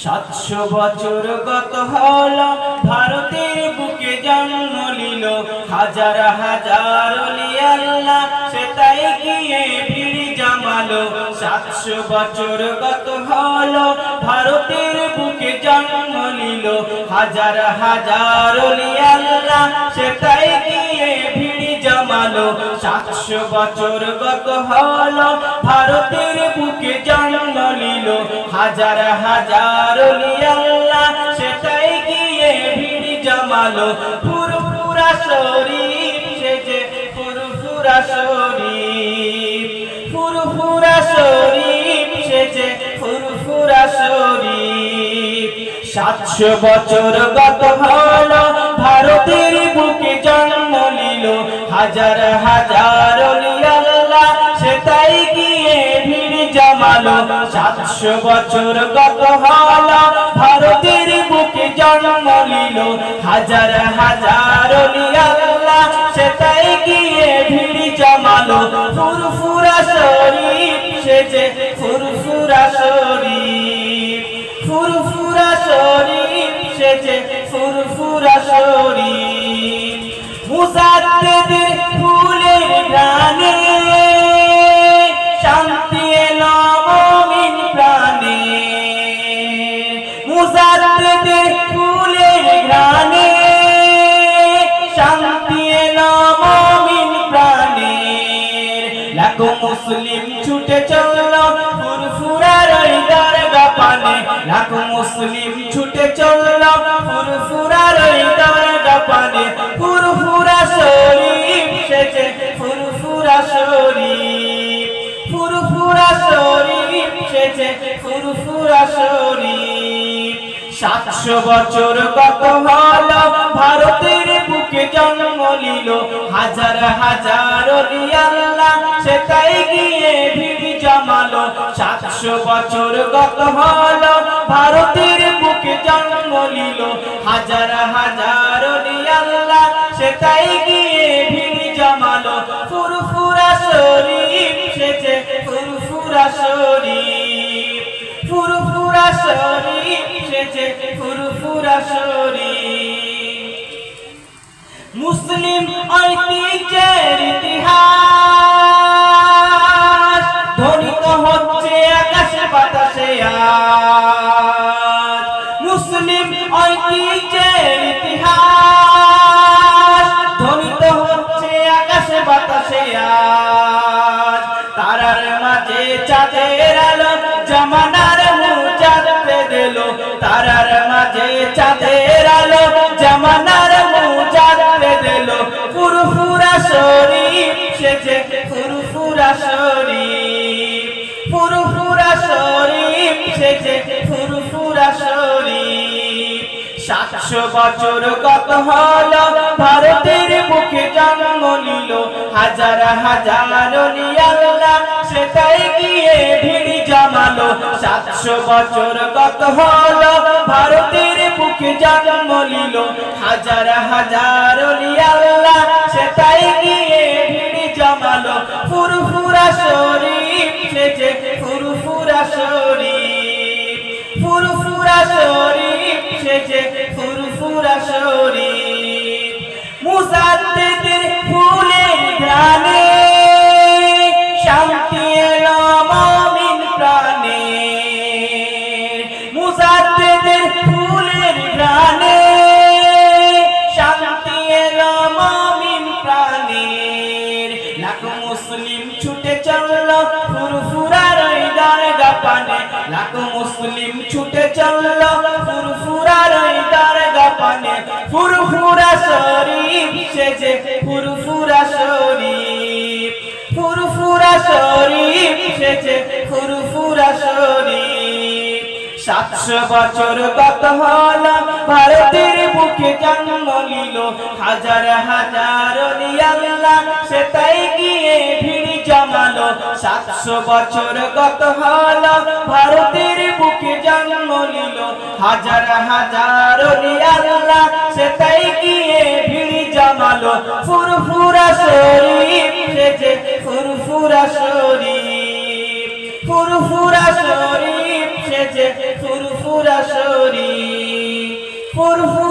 700 বছর গত হলো ভারতের বুকে জন্ম নিল হাজার হাজার ওলি আল্লাহ সে তাই গিয়ে ভিড় জমালো। 700 বছর গত হলো ভারতের বুকে জন্ম নিল হাজার হাজার ওলি আল্লাহ সে তাই গিয়ে ভিড় জমালো। 700 বছর গত হলো ভারতের বুকে জন্ম নিল হাজার হাজার ওলি আল্লাহ সে তাই গিয়ে ভিড় জমালো। ফুরফুরা শরীফ সেজে ফুরফুরা শরীফ, ফুরফুরা শরীফ সেজে ফুরফুরা শরীফ। 700 বছর গত হলো ভারতের বুকে জন্ম নিল হাজার হাজার ওলি আল্লাহ সে তাই গিয়ে ভিড় জমালো। 700 বছর গত হলো ভারতের বুকে জন্ম নিল হাজার হাজার ওলি আল্লাহ সে তাই গিয়ে ভিড় জমালো। ফুরফুরা শরীফ সেজে ফুরফুরা শরীফ, ফুরফুরা শরীফ সেজে ফুরফুরা শরীফ। মুজাদ্দিদের ফুলের গানে শান্তি এলো মুমিন প্রাণে, মুজাদ্দিদের ফুলের গানে শান্তি এলো মুমিন প্রাণে। লাখো মুসলিম ছুটে চললো ফুরফুরার ওই দরগা পানে, লাখো মুসলিম ছুটে চললো ফুরফুরার ওই দরগা পানে। ফুরফুরা শরীফ সেজে ফুরফুরা শরীফ, ফুরফুরা শরীফ সেজে ফুরফুরা শরীফ। 700 বছর গত হলো ভারতের বুকে জন্ম নিল হাজার হাজার ওলি আল্লাহ সে তাই গিয়ে ভিড় জমালো। 700 বছর গত হলো ভারতের বুকে জন্ম নিল হাজার হাজার ওলি আল্লাহ সে তাই গিয়ে ভিড় জমালো। ফুরফুরা শরীফ সেজে ফুরফুরা শরীফ, ফুরফুরা শরীফ সেজে ফুরফুরা শরীফ। মুসলিম ঐতিহ্যের ইতিহাস ধ্বনিত হচ্ছে আকাশে বাতাসে আজ। মুসলিম ঐতিহ্যের ইতিহাস ধ্বনিত হচ্ছে আকাশে বাতাসে আজ। তারার মাঝে চাঁদের আলো জামানার মুজাদ্দিদ দিলো, তারার মাঝে চাঁদের আলো জামানার মুজাদ্দিদ দিলো। ফুরফুরা শরীফ সেজে ফুরফুরা শরীফ, ফুরফুরা শরীফ সেজে ফুরফুরা শরীফ। 700 বছর গত হলো ভারতের বুকে জন্ম নিল হাজার হাজার ওলি আল্লাহ সে তাই গিয়ে ভিড় জমালো। 700 বছর গত হলো ভারতের বুকে জন্ম নিল হাজার হাজার ওলি আল্লাহ সে তাই গিয়ে ভিড় জমালো। ফুরফুরা শরীফ সেজে ফুরফুরা শরীফ, ফুরফুরা শরীফ সেজে ফুরফুরা শরীফ। মুজাদ্দিদের ফুলের গানে শান্তি এলো মুমিন প্রাণে, মুজাদ্দিদের ফুলের গানে শান্তি এলো মুমিন প্রাণে। লাখো মুসলিম ছুটে চললো ফুরফুরার ওই দরগা পানে, লাখো মুসলিম ছুটে চললো ফুরফুরার ওই দরগা পানে। ফুরফুরা শরীফ সেজে ফুরফুরা শরীফ, ফুরফুরা শরীফ সেজে ফুরফুরা শরীফ। 700 বছর গত হলো ভারতের বুকে জন্ম নিল হাজার হাজার ওলি আল্লাহ সে তাই গিয়ে ভিড় জমালো। 700 বছর গত হলো ভারতের বুকে জন্ম নিল হাজার হাজার ওলি আল্লাহ সে তাই গিয়ে ভিড় জমালো। ফুরফুরা শরীফ সেজে ফুরফুরা শরীফ, ফুরফুরা শরীফ সেজে ফুরফুরা ফুরফুরা